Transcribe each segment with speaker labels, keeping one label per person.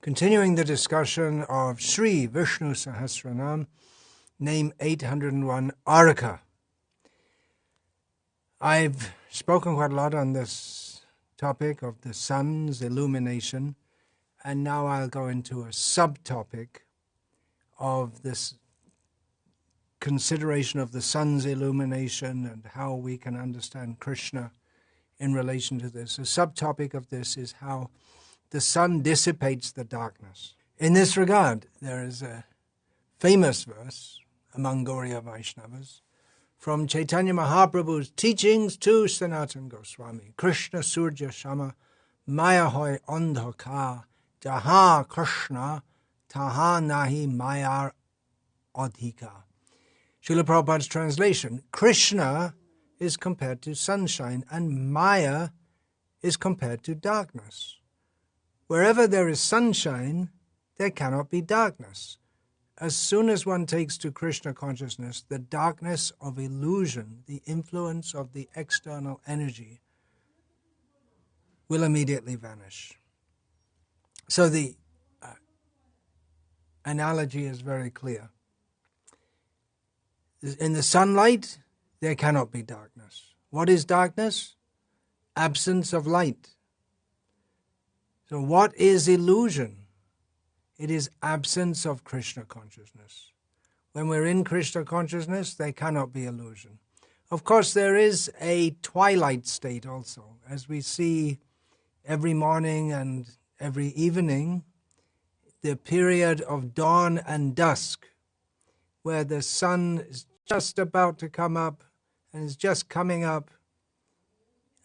Speaker 1: Continuing the discussion of Sri Vishnu Sahasranama, name 801, Arka. I've spoken quite a lot on this topic of the sun's illumination, and now I'll go into a subtopic of this consideration of the sun's illumination and how we can understand Krishna in relation to this. A subtopic of this is how the sun dissipates the darkness. In this regard, there is a famous verse among Gauriya Vaishnavas from Chaitanya Mahaprabhu's teachings to Sanatana Goswami. Krishna Surya Shama Maya Hoy Andhaka Jaha Krishna Taha Nahi Mayar Adhika. Srila Prabhupada's translation: Krishna is compared to sunshine and Maya is compared to darkness. Wherever there is sunshine, there cannot be darkness. As soon as one takes to Krishna consciousness, the darkness of illusion, the influence of the external energy, will immediately vanish. So the analogy is very clear. In the sunlight, there cannot be darkness. What is darkness? Absence of light. So what is illusion? It is absence of Krishna consciousness. When we're in Krishna consciousness, there cannot be illusion. Of course, there is a twilight state also, as we see every morning and every evening, the period of dawn and dusk, where the sun is just about to come up and is just coming up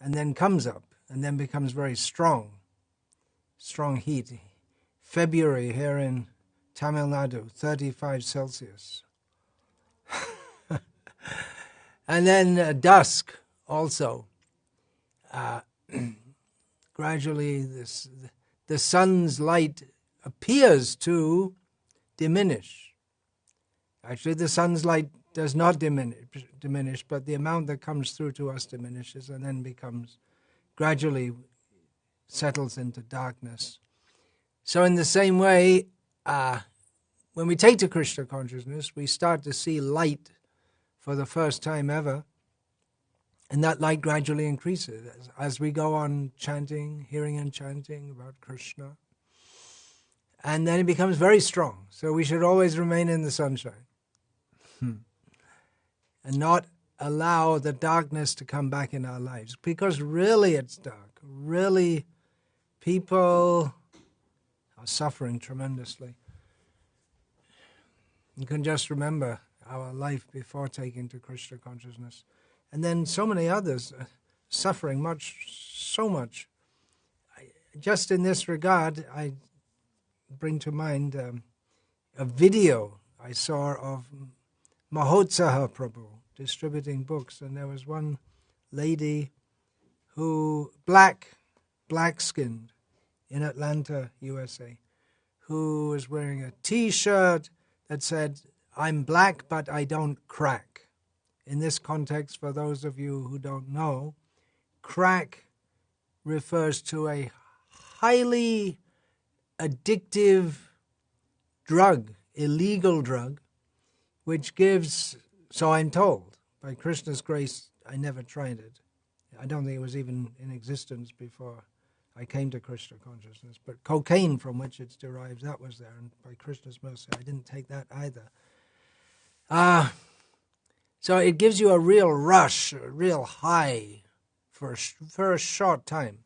Speaker 1: and then comes up and then becomes very strong heat. February here in Tamil Nadu, 35 Celsius. And then dusk also. Gradually the sun's light appears to diminish. Actually, the sun's light does not diminish, but the amount that comes through to us diminishes and then becomes gradually settles into darkness. So in the same way, when we take to Krishna consciousness, we start to see light for the first time ever, and that light gradually increases as we go on chanting, hearing and chanting about Krishna. And then it becomes very strong. So we should always remain in the sunshine and not allow the darkness to come back in our lives, because really it's dark. Really, people are suffering tremendously. You can just remember our life before taking to Krishna consciousness. And then so many others are suffering so much. Just in this regard, I bring to mind a video I saw of Mahotsaha Prabhu distributing books, and there was one lady who, black-skinned, in Atlanta, USA, who was wearing a T-shirt that said, "I'm black, but I don't crack." In this context, for those of you who don't know, crack refers to a highly addictive drug, illegal drug, which gives, so I'm told, by Krishna's grace, I never tried it. I don't think it was even in existence before I came to Krishna consciousness. But cocaine, from which it's derived, that was there. And by Krishna's mercy, I didn't take that either. So it gives you a real rush, a real high for a short time,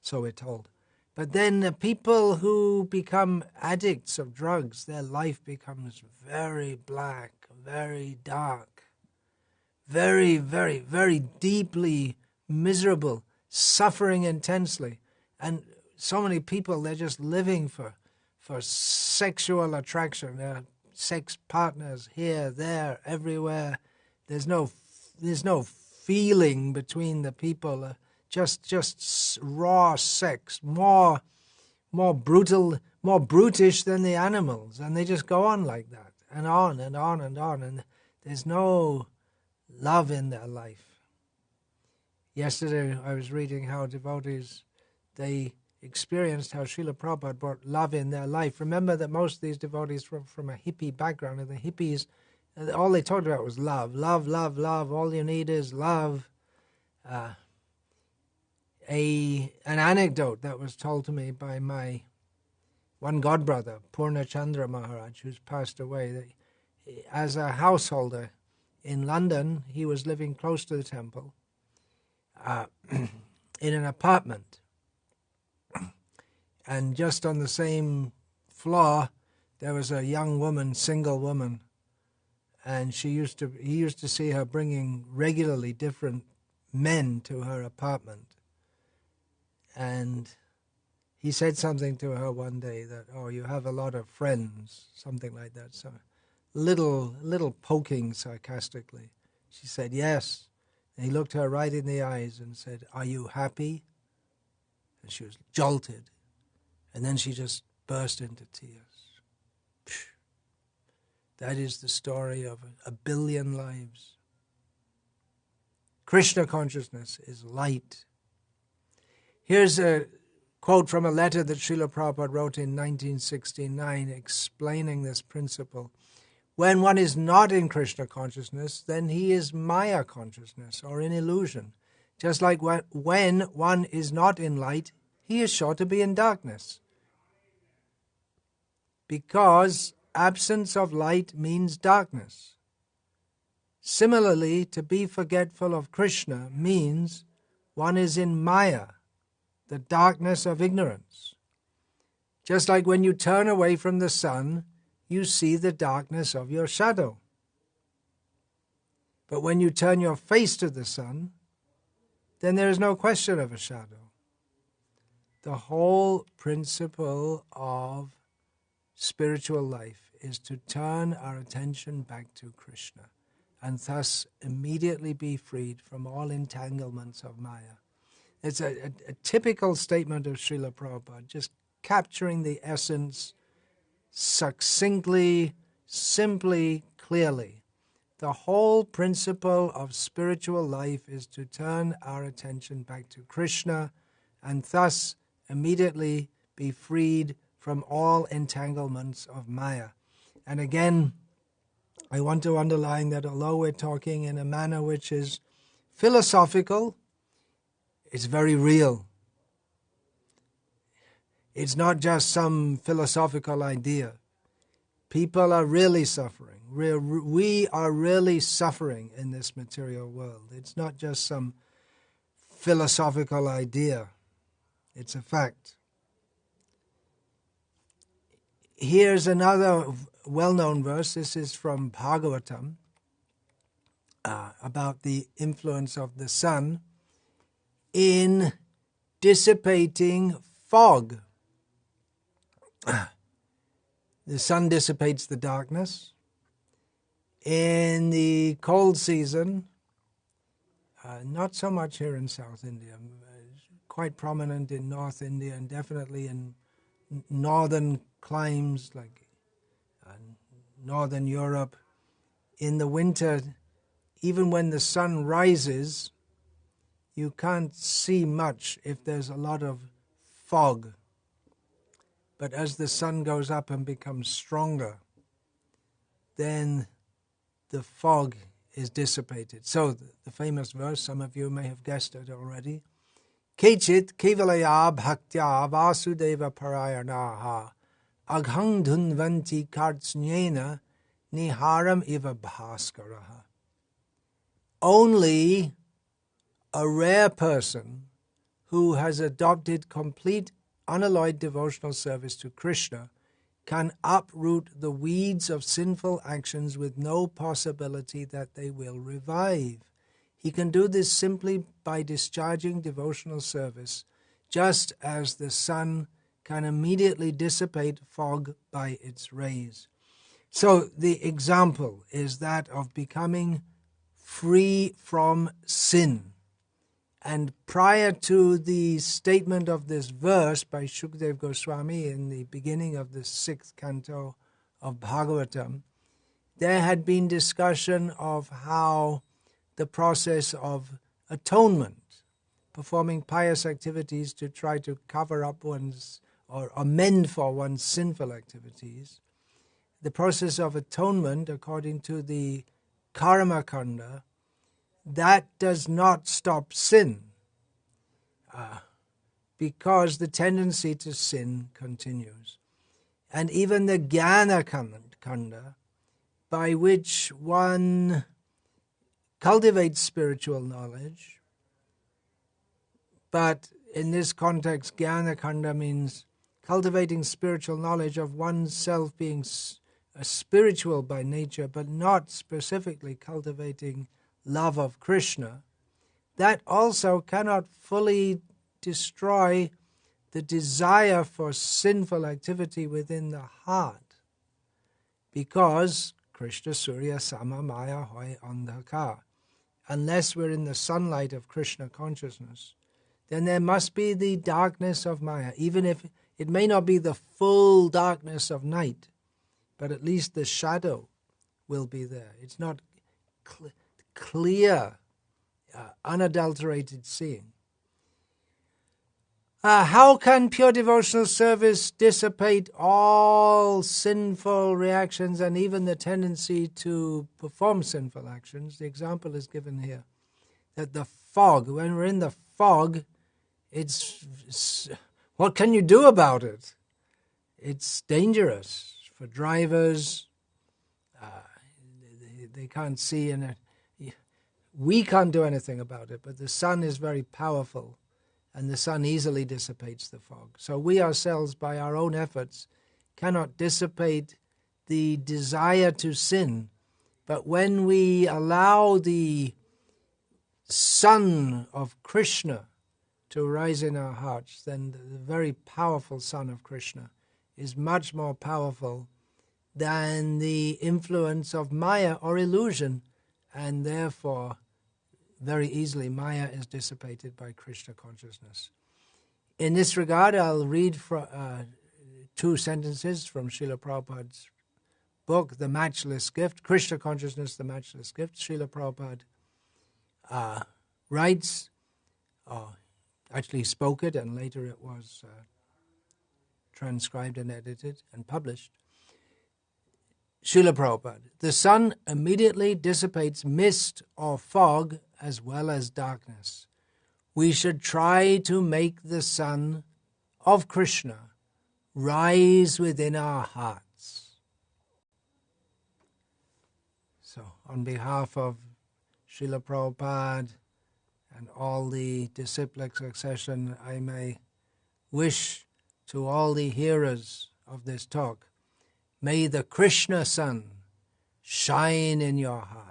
Speaker 1: so we're told. But then the people who become addicts of drugs, their life becomes very black, very dark, very, very, very deeply miserable, suffering intensely. And so many people, they're just living for sexual attraction. They're sex partners here, there, everywhere. There's no feeling between the people. Just raw sex, more brutal, more brutish than the animals, and they just go on like that, and on and on and on, and there's no love in their life. Yesterday I was reading how devotees, they experienced how Srila Prabhupada brought love in their life. Remember that most of these devotees were from a hippie background, and the hippies, all they talked about was love, love, love, love. All you need is love. An anecdote that was told to me by my one godbrother, Purna Chandra Maharaj, who's passed away. That as a householder in London, he was living close to the temple in an apartment. And just on the same floor, there was a young woman, single woman, and he used to see her bringing regularly different men to her apartment. And he said something to her one day that, "Oh, you have a lot of friends," something like that. So, little poking sarcastically. She said, "Yes." And he looked her right in the eyes and said, "Are you happy?" And she was jolted. And then she just burst into tears. That is the story of a billion lives. Krishna consciousness is light. Here's a quote from a letter that Srila Prabhupada wrote in 1969 explaining this principle. When one is not in Krishna consciousness, then he is Maya consciousness, or in illusion. Just like when one is not in light, he is sure to be in darkness. Because absence of light means darkness. Similarly, to be forgetful of Krishna means one is in Maya, the darkness of ignorance. Just like when you turn away from the sun, you see the darkness of your shadow. But when you turn your face to the sun, then there is no question of a shadow. The whole principle of spiritual life is to turn our attention back to Krishna and thus immediately be freed from all entanglements of Maya. It's a typical statement of Srila Prabhupada, just capturing the essence succinctly, simply, clearly. The whole principle of spiritual life is to turn our attention back to Krishna and thus immediately be freed from all entanglements of Maya. And again, I want to underline that although we're talking in a manner which is philosophical, it's very real. It's not just some philosophical idea. People are really suffering. We are really suffering in this material world. It's not just some philosophical idea. It's a fact. Here's another well-known verse. This is from Bhagavatam about the influence of the sun in dissipating fog. The sun dissipates the darkness. In the cold season, not so much here in South India, quite prominent in North India and definitely in northern climes like Northern Europe. In the winter, even when the sun rises, you can't see much if there's a lot of fog. But as the sun goes up and becomes stronger, then the fog is dissipated. So the famous verse, some of you may have guessed it already. Kechit kevalaya bhaktya vasudeva parayanaha aghang dhunvanti kartsnyena niharam iva bhaskaraha. Only a rare person who has adopted complete unalloyed devotional service to Krishna can uproot the weeds of sinful actions with no possibility that they will revive. He can do this simply by discharging devotional service, just as the sun can immediately dissipate fog by its rays. So the example is that of becoming free from sin. And prior to the statement of this verse by Shukdev Goswami in the beginning of the 6th canto of Bhagavatam, there had been discussion of how the process of atonement, performing pious activities to try to cover up one's or amend for one's sinful activities. The process of atonement, according to the karma kanda, that does not stop sin, because the tendency to sin continues. And even the jnana kanda, by which one cultivates spiritual knowledge, but in this context, jnana kanda means cultivating spiritual knowledge of oneself being spiritual by nature, but not specifically cultivating love of Krishna. That also cannot fully destroy the desire for sinful activity within the heart, because Krishna Surya Sama Maya Hoy Andhaka, unless we're in the sunlight of Krishna consciousness, then there must be the darkness of Maya, even if it may not be the full darkness of night, but at least the shadow will be there. It's not clear, unadulterated seeing. How can pure devotional service dissipate all sinful reactions and even the tendency to perform sinful actions? The example is given here, that the fog, when we're in the fog, it's what can you do about it? It's dangerous for drivers. They can't see, and we can't do anything about it, but the sun is very powerful, and the sun easily dissipates the fog. So we ourselves, by our own efforts, cannot dissipate the desire to sin. But when we allow the sun of Krishna to rise in our hearts, then the very powerful sun of Krishna is much more powerful than the influence of Maya or illusion, and therefore very easily Maya is dissipated by Krishna consciousness. In this regard, I'll read two sentences from Srila Prabhupada's book, The Matchless Gift, Krishna Consciousness, The Matchless Gift. Srila Prabhupada writes, actually spoke it, and later it was transcribed and edited and published. Srila Prabhupada, the sun immediately dissipates mist or fog as well as darkness. We should try to make the sun of Krishna rise within our hearts. So, on behalf of Srila Prabhupada and all the disciplic succession, I may wish to all the hearers of this talk, may the Krishna sun shine in your heart.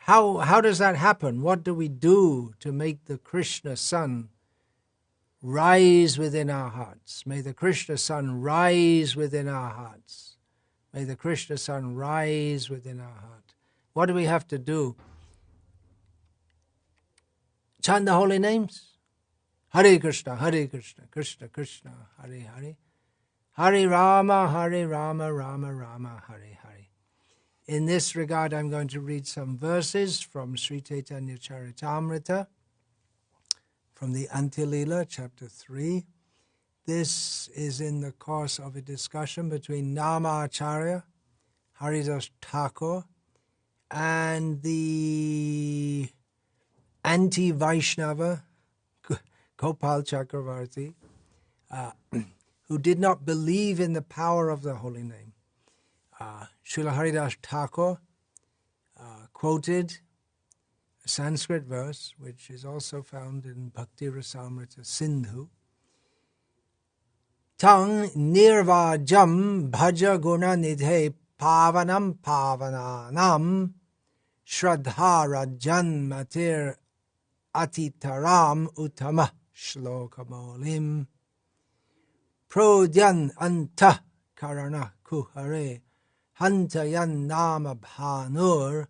Speaker 1: How does that happen? What do we do to make the Krishna sun rise within our hearts? May the Krishna sun rise within our hearts. May the Krishna sun rise within our heart. What do we have to do? Chant the holy names. Hare Krishna, Krishna Krishna, Hare Hare. Hare Rama, Rama Rama, Hare Hare. In this regard, I'm going to read some verses from Sri Chaitanya Charitamrita, from the Antilila, chapter 3. This is in the course of a discussion between Namacharya, Haridas Thakur, and the anti-Vaishnava, Gopal Chakravarti, who did not believe in the power of the holy name. Srila Haridas Thakur quoted a Sanskrit verse, which is also found in Bhakti Rasamrita Sindhu. Tang nirvajam bhaja guna nidhe pavanam pavananam shraddha rajan matir atitaram uttama shlokamolim prodyan anta karana kuhare hantayan nama bhanur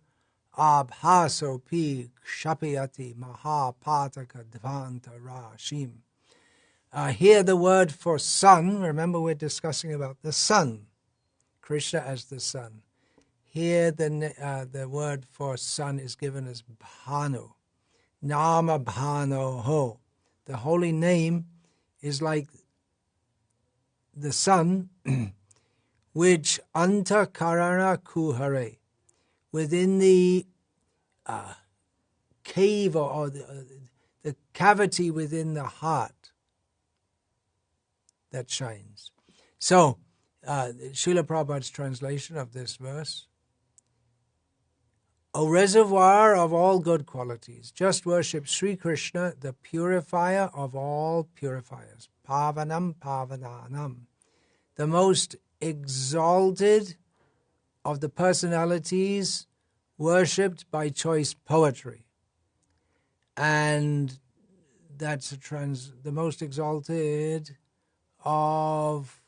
Speaker 1: abhasopi kshapiyati mahapataka dvanta rashim. Here the word for sun, remember we're discussing about the sun, Krishna as the sun. Here the word for sun is given as bhanu. Nama bhano ho. The holy name is like the sun, which anta karana kuhare, within the cave or the cavity within the heart that shines. So, Srila Prabhupada's translation of this verse: O reservoir of all good qualities, just worship Sri Krishna, the purifier of all purifiers. Pavanam pavananam. The most exalted of the personalities worshipped by choice poetry. And that's the most exalted of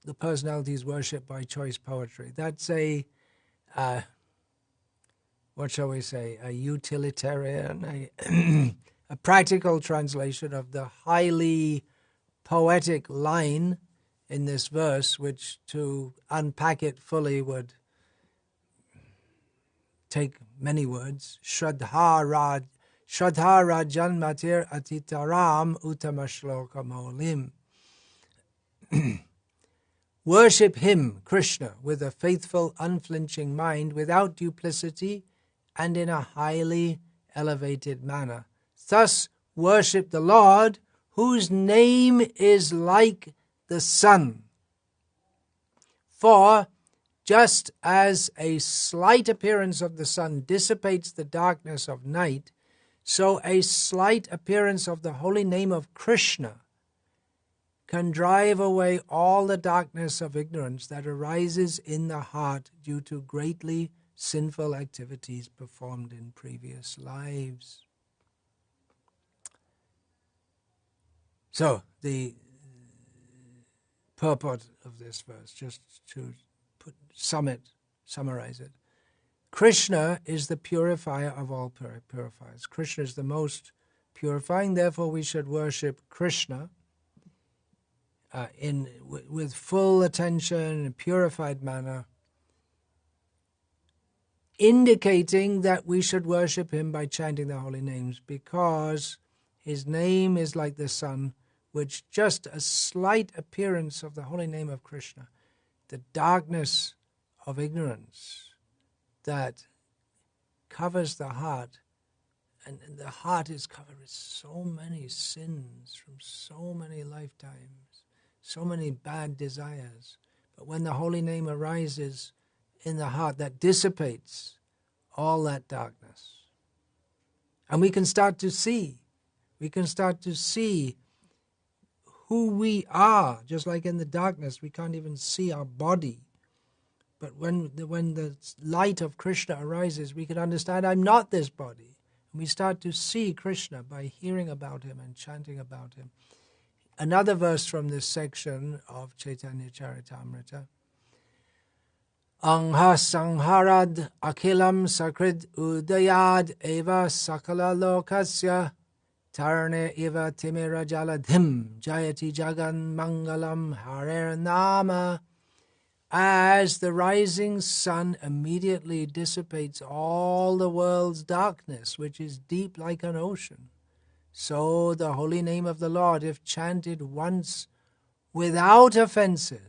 Speaker 1: the personalities worshipped by choice poetry. That's a what shall we say, a utilitarian, a practical translation of the highly poetic line in this verse, which to unpack it fully would take many words. Shraddha Rajanmatir Atitaram Utamashloka Maulim. Worship him, Krishna, with a faithful, unflinching mind, without duplicity, and in a highly elevated manner. Thus worship the Lord, whose name is like the sun. For just as a slight appearance of the sun dissipates the darkness of night, so a slight appearance of the holy name of Krishna can drive away all the darkness of ignorance that arises in the heart due to greatly sinful activities performed in previous lives. So, the purport of this verse, just to summarize it. Krishna is the purifier of all purifiers. Krishna is the most purifying, therefore we should worship Krishna with full attention in a purified manner, indicating that we should worship him by chanting the holy names, because his name is like the sun, which just a slight appearance of the holy name of Krishna, the darkness of ignorance that covers the heart, and the heart is covered with so many sins from so many lifetimes, so many bad desires. But when the holy name arises in the heart, that dissipates all that darkness. And we can start to see who we are, just like in the darkness, we can't even see our body. But when the light of Krishna arises, we can understand, I'm not this body. And we start to see Krishna by hearing about him and chanting about him. Another verse from this section of Chaitanya Charitamrita. Angha sangharad akhilam sakrid udayad eva sakala lokasya tarne eva timira jaladhim jayati jagan mangalam harer nama. As the rising sun immediately dissipates all the world's darkness, which is deep like an ocean, so the holy name of the Lord, if chanted once without offenses,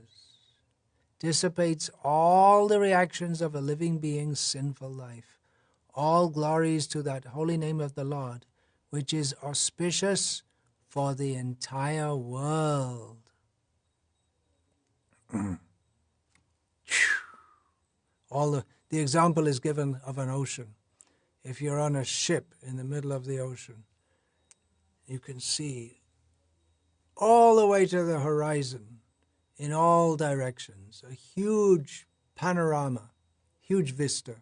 Speaker 1: dissipates all the reactions of a living being's sinful life. All glories to that holy name of the Lord, which is auspicious for the entire world. The example is given of an ocean. If you're on a ship in the middle of the ocean, you can see all the way to the horizon in all directions, a huge panorama, huge vista.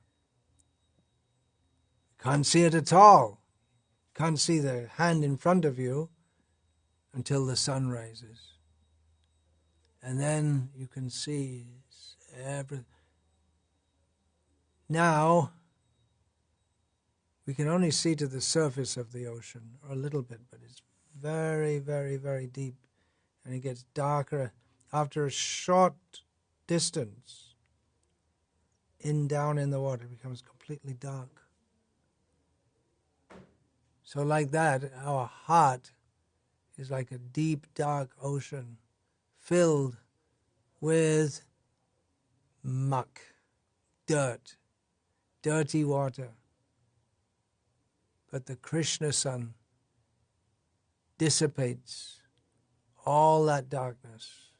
Speaker 1: Can't see it at all. Can't see the hand in front of you until the sun rises. And then you can see everything. Now, we can only see to the surface of the ocean, or a little bit, but it's very, very, very deep. And it gets darker after a short distance. Down in the water, it becomes completely dark. So like that, our heart is like a deep, dark ocean filled with muck, dirt, dirty water. But the Krishna sun dissipates all that darkness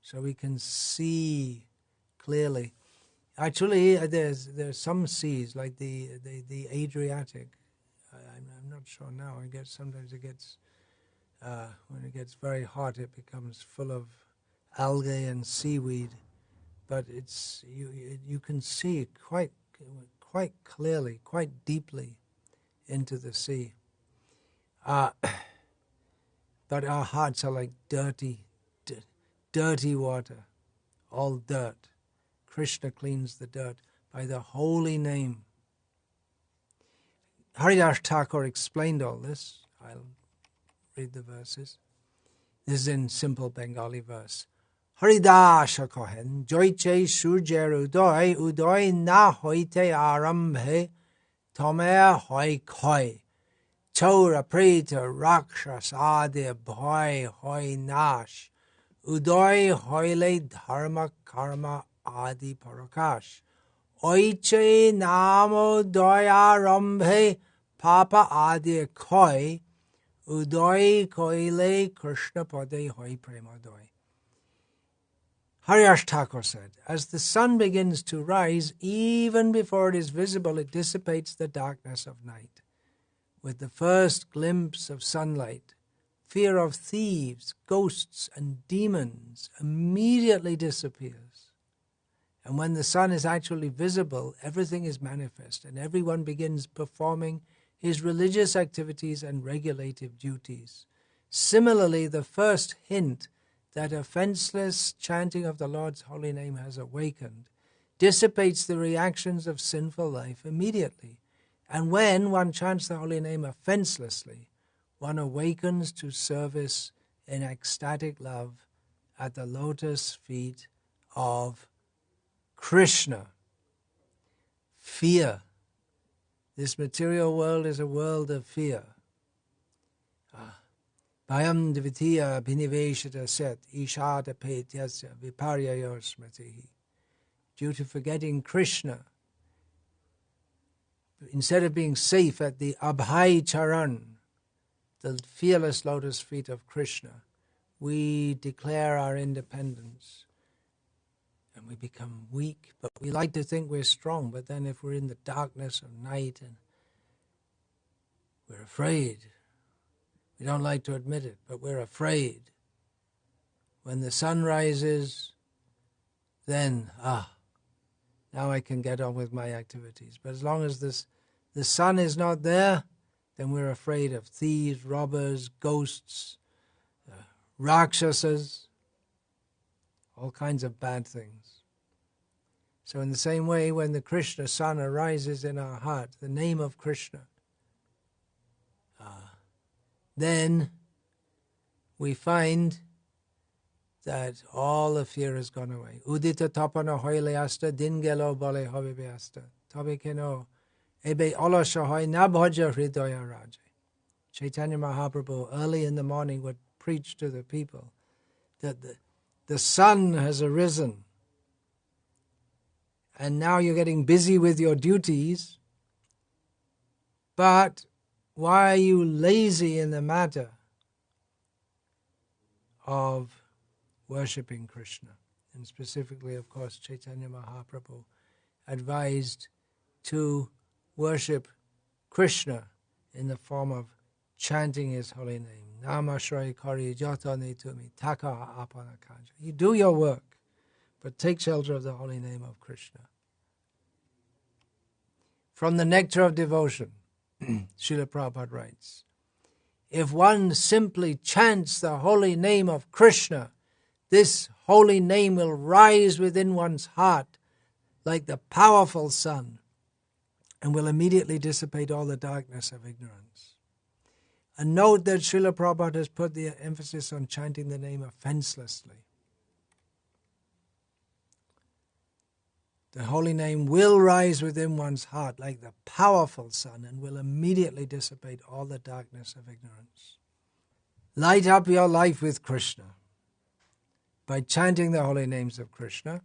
Speaker 1: so we can see clearly. Actually, there's some seas, like the Adriatic. I'm not sure now. Sometimes it gets when it gets very hot, it becomes full of algae and seaweed. But it's you can see quite clearly, quite deeply into the sea. But our hearts are like dirty water, all dirt. Krishna cleans the dirt by the holy name. Haridas Thakur explained all this. I'll read the verses. This is in simple Bengali verse. Haridasa kohen, joiche surjer udoy na hoite arambhe, tome hoi koi, chaura preta rakshas adi bhoi hoi nash, udoy hoile dharma karma adi parakash, oiche namo doya rambhe papa adi koi, udoy koile Krishna pade hoi premodoy. Haridas Thakur said, as the sun begins to rise, even before it is visible, it dissipates the darkness of night. With the first glimpse of sunlight, fear of thieves, ghosts, and demons immediately disappears. And when the sun is actually visible, everything is manifest, and everyone begins performing his religious activities and regulative duties. Similarly, the first hint that a fenceless chanting of the Lord's holy name has awakened dissipates the reactions of sinful life immediately. And when one chants the holy name offenselessly, one awakens to service in ecstatic love at the lotus feet of Krishna. Fear. This material world is a world of fear. Bhayam dvitiya biniveshata set ishada petyasya viparyayo smritihi. Due to forgetting Krishna, instead of being safe at the Abhay Charan, the fearless lotus feet of Krishna, we declare our independence and we become weak. But we like to think we're strong, but then if we're in the darkness of night and we're afraid, we don't like to admit it, but we're afraid. When the sun rises, then, now I can get on with my activities. But as long as the sun is not there, then we're afraid of thieves, robbers, ghosts, rakshasas, all kinds of bad things. So in the same way, when the Krishna sun arises in our heart, the name of Krishna, then we find that all the fear has gone away. Udita tapana hoile asta, dingelo bale hobibe asta, tabe keno ebe olasha hoy na bhaja hridaya raja. Chaitanya Mahaprabhu early in the morning would preach to the people that the sun has arisen and now you're getting busy with your duties, but why are you lazy in the matter of worshipping Krishna? And specifically, of course, Chaitanya Mahaprabhu advised to worship Krishna in the form of chanting his holy name. Namashrai kari jatane tumi taka apana kanja. You do your work, but take shelter of the holy name of Krishna. From the nectar of devotion, Srila Prabhupada writes, if one simply chants the holy name of Krishna, this holy name will rise within one's heart like the powerful sun and will immediately dissipate all the darkness of ignorance. And note that Srila Prabhupada has put the emphasis on chanting the name offenselessly. The holy name will rise within one's heart like the powerful sun and will immediately dissipate all the darkness of ignorance. Light up your life with Krishna by chanting the holy names of Krishna.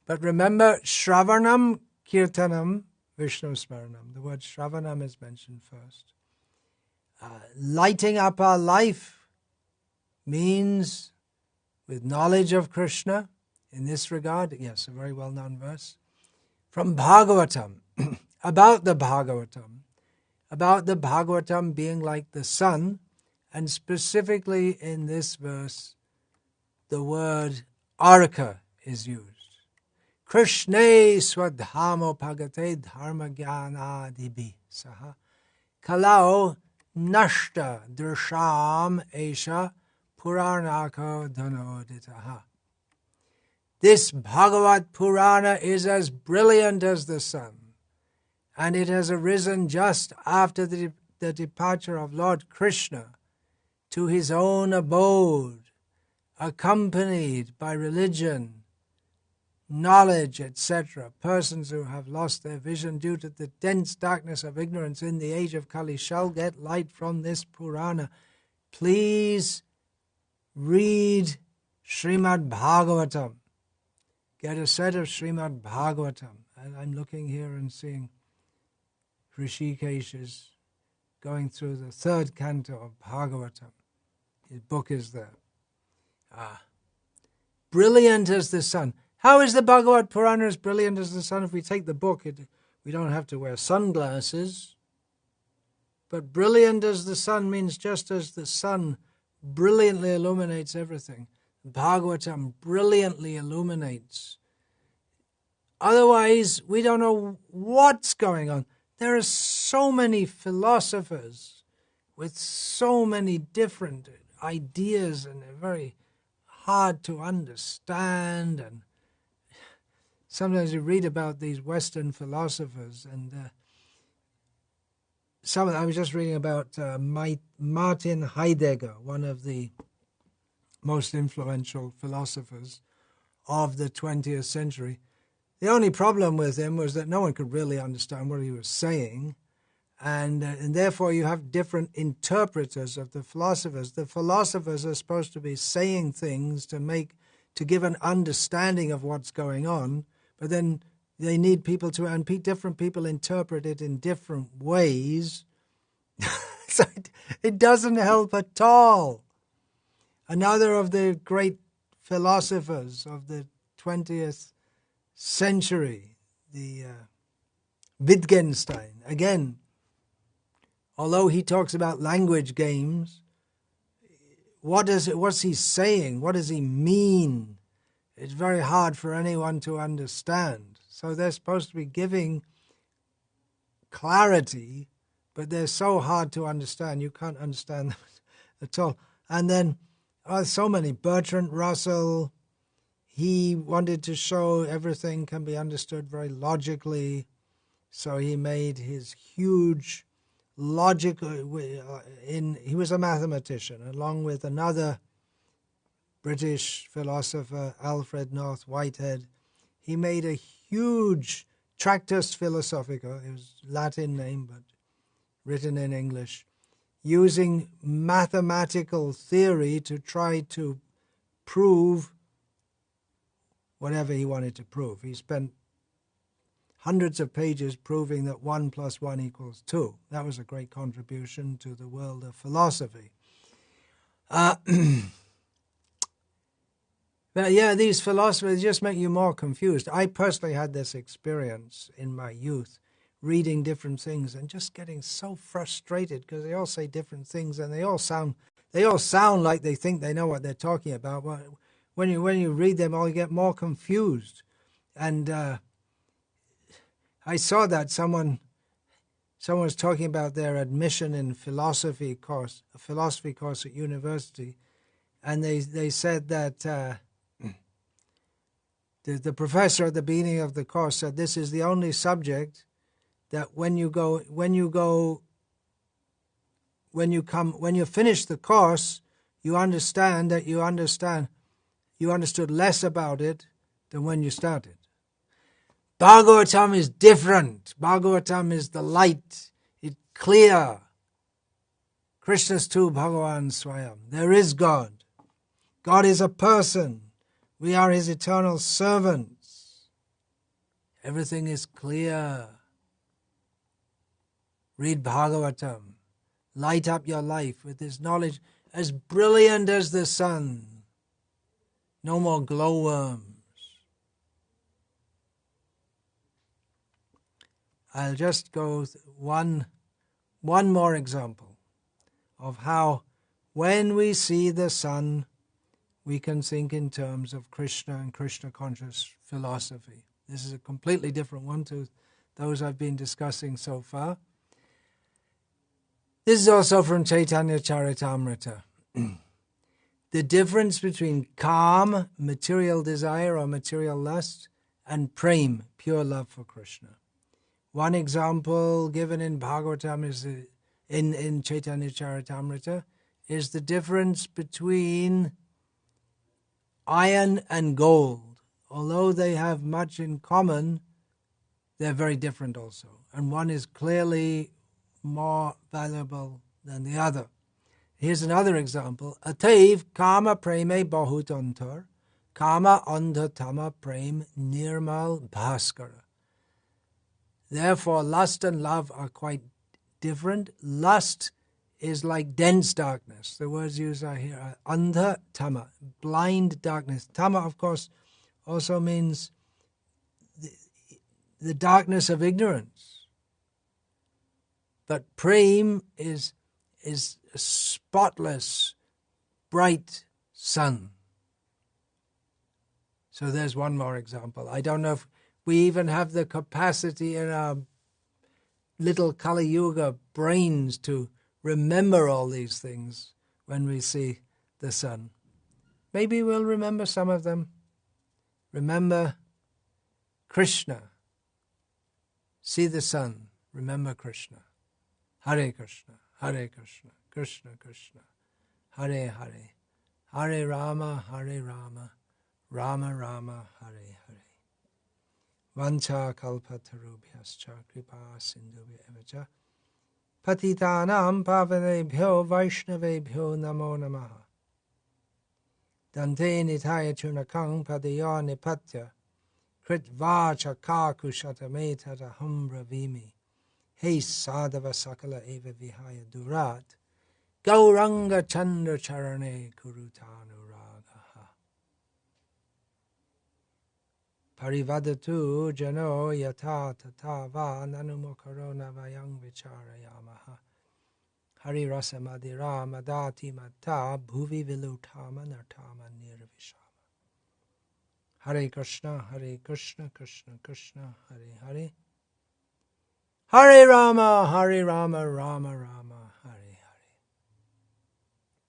Speaker 1: But remember, Shravanam, Kirtanam, Vishnu Sahasranama. The word Shravanam is mentioned first. Lighting up our life means with knowledge of Krishna. In this regard, yes, a very well-known verse from Bhagavatam, about the Bhagavatam being like the sun, and specifically in this verse, the word Arka is used. Krishne swadhamo pagate dharma jnana dibi saha kalao nashta drsham esha puranako dhanoditaha. This Bhagavat Purana is as brilliant as the sun, and it has arisen just after the departure of Lord Krishna to his own abode, accompanied by religion, knowledge, etc. Persons who have lost their vision due to the dense darkness of ignorance in the age of Kali shall get light from this Purana. Please read Srimad Bhagavatam. Get a set of Srimad Bhagavatam. And I'm looking here and seeing Rishikesh is going through the third canto of Bhagavatam. His book is there. Brilliant as the sun. How is the Bhagavad Purana as brilliant as the sun? If we take the book, we don't have to wear sunglasses. But brilliant as the sun means just as the sun brilliantly illuminates everything, Bhagavatam brilliantly illuminates. Otherwise, we don't know what's going on. There are so many philosophers with so many different ideas, and they're very hard to understand. And sometimes you read about these Western philosophers, and I was just reading about Martin Heidegger, one of the most influential philosophers of the 20th century. The only problem with him was that no one could really understand what he was saying, and therefore you have different interpreters of the philosophers. The philosophers are supposed to be saying things to give an understanding of what's going on, but then they need people to, and different people interpret it in different ways. So it doesn't help at all. Another of the great philosophers of the 20th century, the Wittgenstein, again, although he talks about language games, what's he saying? What does he mean? It's very hard for anyone to understand. So they're supposed to be giving clarity, but they're so hard to understand. You can't understand them at all. And then so many. Bertrand Russell, he wanted to show everything can be understood very logically. So he made his huge logical, he was a mathematician, along with another British philosopher, Alfred North Whitehead. He made a huge Tractus Philosophica, it was Latin name, but written in English, using mathematical theory to try to prove whatever he wanted to prove. He spent hundreds of pages proving that 1 + 1 = 2. That was a great contribution to the world of philosophy. But yeah, these philosophers just make you more confused. I personally had this experience in my youth, reading different things and just getting so frustrated because they all say different things and they all sound like they think they know what they're talking about. But when you read them all, you get more confused. And I saw that someone was talking about their admission in philosophy course, a philosophy course at university, and they said that the professor at the beginning of the course said this is the only subject that when you finish the course, you understand that you understood less about it than when you started. Bhagavatam is different. Bhagavatam is the light. It's clear. Krishna's tu Bhagavan Swayam. There is God. God is a person. We are his eternal servants. Everything is clear. Read Bhagavatam. Light up your life with this knowledge as brilliant as the sun. No more glowworms. I'll just go one more example of how when we see the sun, we can think in terms of Krishna and Krishna conscious philosophy. This is a completely different one to those I've been discussing so far. This is also from Chaitanya Charitamrita. The difference between calm, material desire or material lust, and prem, pure love for Krishna. One example given in Bhagavatam is in Chaitanya Charitamrita is the difference between iron and gold. Although they have much in common, they're very different also. And one is clearly more valuable than the other. Here's another example. Ataiv kama preme bahut antar, kama andha tama prem nirmal bhaskara. Therefore, lust and love are quite different. Lust is like dense darkness. The words used are here are andha tama, blind darkness. Tama, of course, also means the darkness of ignorance. But prem is a spotless, bright sun. So there's one more example. I don't know if we even have the capacity in our little Kali Yuga brains to remember all these things when we see the sun. Maybe we'll remember some of them. Remember Krishna. See the sun. Remember Krishna. Hare Krishna, Hare Krishna, Krishna Krishna, Hare Hare, Hare Rama, Rama Rama, Hare Hare. Vancha kalpatarubhyascha kripa sindhubhya evacha patitanam pavanebhyo vaishnavebhyo namo namaha. Dante nitaya chunakang padayo nipatya kritvacha kakushatameta taham bravimi. Hey sadhava sakala eva vihaya durat gauranga chandra charane kurutanu ragaha. Parivadatu jano yata tata va nanumokarona vayang vicharayamaha. Hari rasa madira madati mata bhuvi vilutama nartama nirvishama. Hare Krishna, Krishna Krishna, Hare Hare. Hare Rama, Rama Rama.